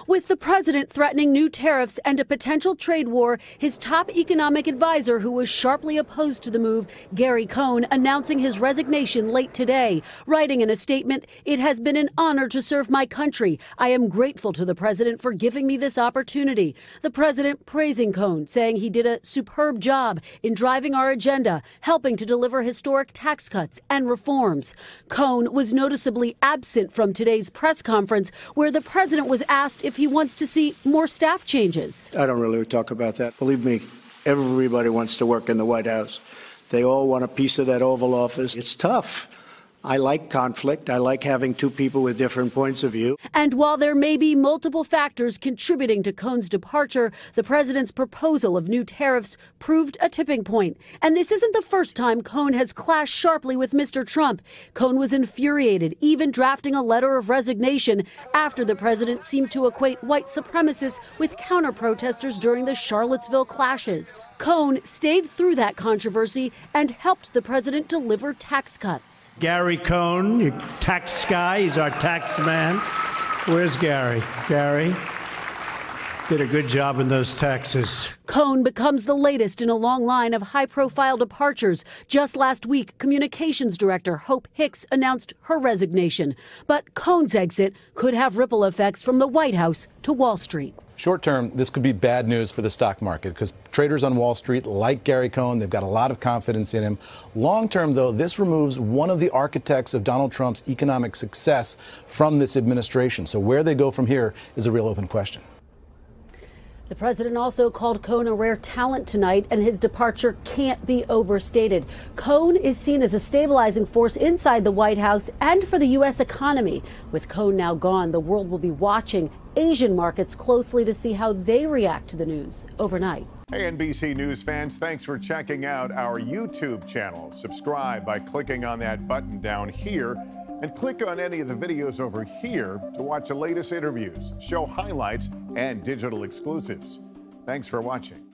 With the president threatening new tariffs and a potential trade war, his top economic advisor, who was sharply opposed to the move, Gary Cohn, announcing his resignation late today, writing in a statement, "It has been an honor to serve my country. I am grateful to the president for giving me this opportunity." The president praising Cohn, saying he did a superb job in driving our agenda, helping to deliver historic tax cuts and reforms. Cohn was noticeably absent from today's press conference, where the president was asked if he wants to see more staff changes. I don't really talk about that. Believe me, everybody wants to work in the White House. They all want a piece of that Oval Office. It's tough. I like conflict. I like having two people with different points of view. And while there may be multiple factors contributing to Cohn's departure, the president's proposal of new tariffs proved a tipping point. And this isn't the first time Cohn has clashed sharply with Mr. Trump. Cohn was infuriated, even drafting a letter of resignation after the president seemed to equate white supremacists with counter-protesters during the Charlottesville clashes. Cohn stayed through that controversy and helped the president deliver tax cuts. Gary Cohn, your tax guy, he's our tax man. Where's Gary? Gary did a good job in those taxes. Cohn becomes the latest in a long line of high-profile departures. Just last week, Communications Director Hope Hicks announced her resignation. But Cohn's exit could have ripple effects from the White House to Wall Street. Short term, this could be bad news for the stock market because traders on Wall Street like Gary Cohn. They've got a lot of confidence in him. Long term, though, this removes one of the architects of Donald Trump's economic success from this administration. So where they go from here is a real open question. The president also called Cohn a rare talent tonight, and his departure can't be overstated. Cohn is seen as a stabilizing force inside the White House and for the U.S. economy. With Cohn now gone, the world will be watching Asian markets closely to see how they react to the news overnight. Hey, NBC News fans, thanks for checking out our YouTube channel. Subscribe by clicking on that button down here and click on any of the videos over here to watch the latest interviews, show highlights, and digital exclusives. Thanks for watching.